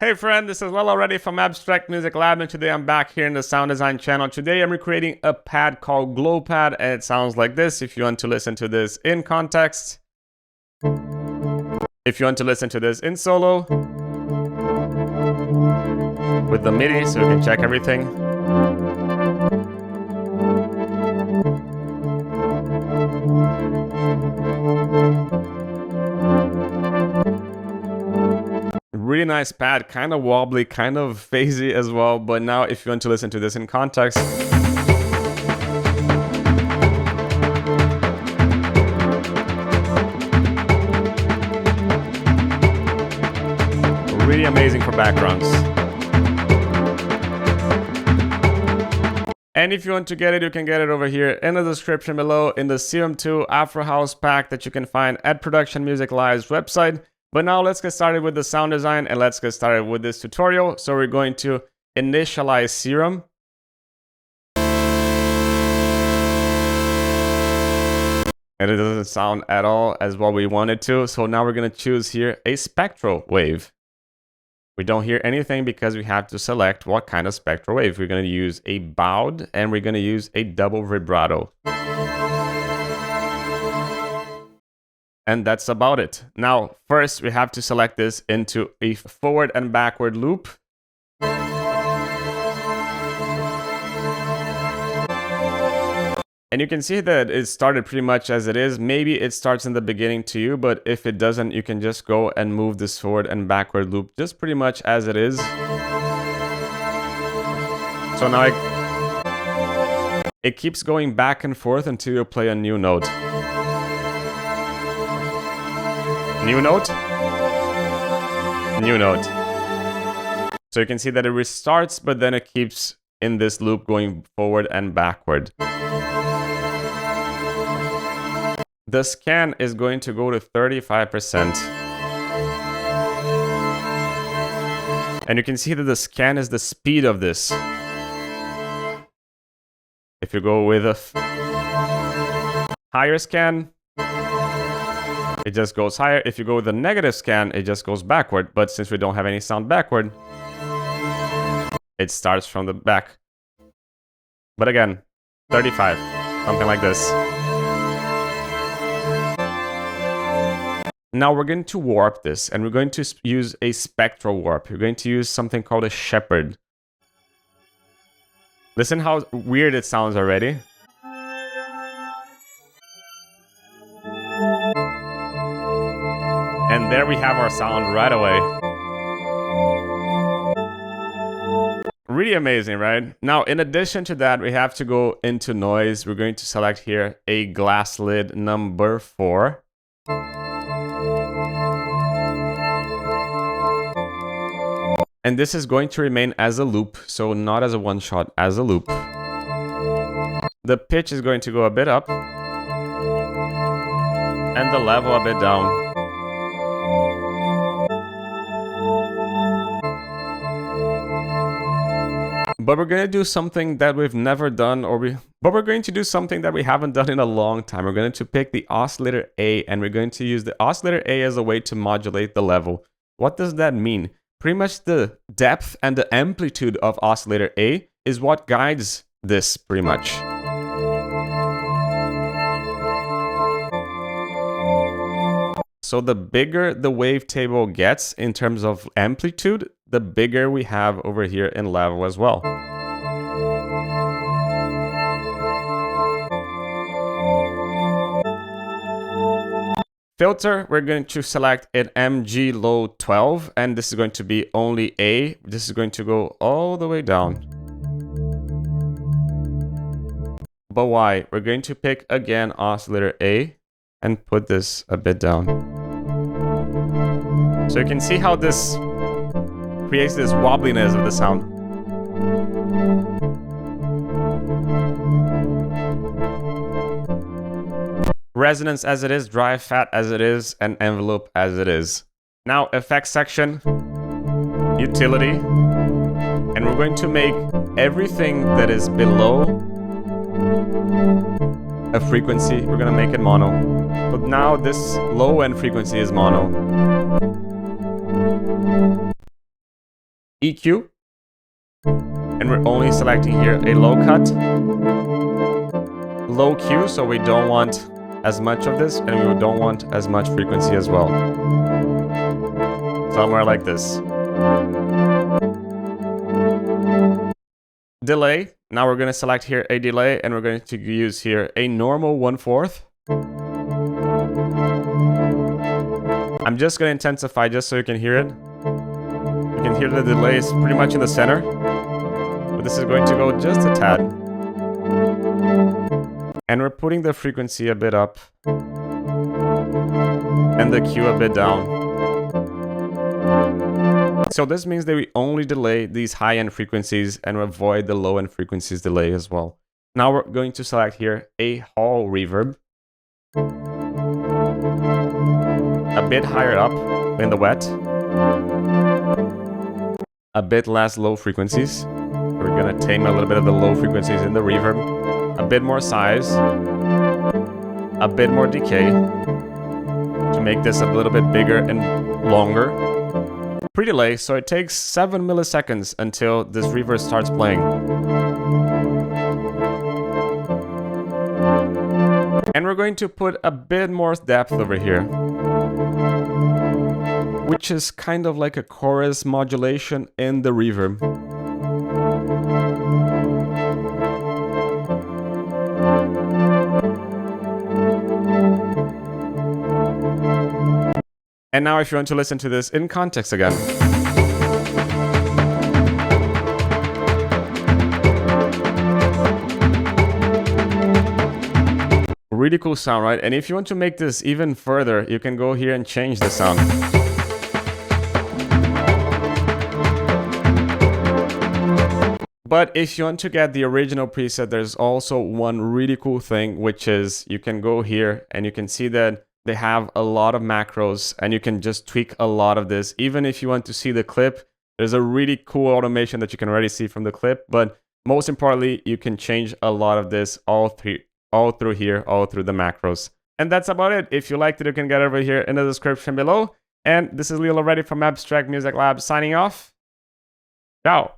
Hey friend, this is Lel already from Abstract Music Lab, and today I'm back here in the sound design channel. Today I'm recreating a pad called Glow Pad, and it sounds like this if you want to listen to this in context. If you want to listen to this in solo, with the MIDI so you can check everything. Really nice pad, kind of wobbly, kind of phasey as well, but now if you want to listen to this in context, really amazing for backgrounds. And if you want to get it, you can get it over here in the description below in the Serum 2 Afro House pack that you can find at Production Music Live's website. But now let's get started with the sound design and let's get started with this tutorial. So we're going to initialize Serum. And it doesn't sound at all as what we want it to. So now we're going to choose here a spectral wave. We don't hear anything because we have to select what kind of spectral wave. We're going to use a bowed and we're going to use a double vibrato. And that's about it. Now, first we have to select this into a forward and backward loop. And you can see that it started pretty much as it is. Maybe it starts in the beginning to you, but if it doesn't, you can just go and move this forward and backward loop just pretty much as it is. So now it keeps going back and forth until you play a new note. New note, new note. So you can see that it restarts, but then it keeps in this loop going forward and backward. The scan is going to go to 35%. And you can see that the scan is the speed of this. If you go with a higher scan, it just goes higher. If you go with a negative scan, it just goes backward. But since we don't have any sound backward, it starts from the back. But again, 35, something like this. Now we're going to warp this, and we're going to use a spectral warp. We're going to use something called a shepherd. Listen how weird it sounds already. And there we have our sound right away. Really amazing, right? Now, in addition to that, we have to go into noise. We're going to select here a glass lid number 4. And this is going to remain as a loop, so not as a one shot, as a loop. The pitch is going to go a bit up. And the level a bit down. But we're going to do something that we've never done, but we're going to do something that we haven't done in a long time. We're going to pick the oscillator A, and we're going to use the oscillator A as a way to modulate the level. What does that mean? Pretty much the depth and the amplitude of oscillator A is what guides this pretty much. So the bigger the wavetable gets in terms of amplitude, the bigger we have over here in level as well. Filter, we're going to select an MG low 12, and this is going to be only A. This is going to go all the way down. But why? We're going to pick again oscillator A and put this a bit down. So you can see how this creates this wobbliness of the sound. Resonance as it is, dry fat as it is, and envelope as it is. Now, effects section, utility, and we're going to make everything that is below a frequency, we're going to make it mono. But now this low end frequency is mono. EQ, and we're only selecting here a low cut, low Q, so we don't want as much of this, and we don't want as much frequency as well. Somewhere like this. Delay. Now we're going to select here a delay, and we're going to use here a normal 1/4. I'm just going to intensify just so you can hear it. You can hear the delay is pretty much in the center, but this is going to go just a tad. And we're putting the frequency a bit up and the Q a bit down. So this means that we only delay these high-end frequencies and avoid the low-end frequencies delay as well. Now we're going to select here a hall reverb. A bit higher up in the wet. A bit less low frequencies. We're going to tame a little bit of the low frequencies in the reverb. A bit more size, a bit more decay to make this a little bit bigger and longer. Pre-delay, so it takes 7 milliseconds until this reverb starts playing. And we're going to put a bit more depth over here, which is kind of like a chorus modulation in the reverb. And now if you want to listen to this in context again. Really cool sound, right? And if you want to make this even further, you can go here and change the sound. But if you want to get the original preset, there's also one really cool thing, which is you can go here and you can see that they have a lot of macros and you can just tweak a lot of this. Even if you want to see the clip, there's a really cool automation that you can already see from the clip. But most importantly, you can change a lot of this all through the macros. And that's about it. If you liked it, you can get over here in the description below. And this is Lil already from Abstract Music Lab signing off. Ciao.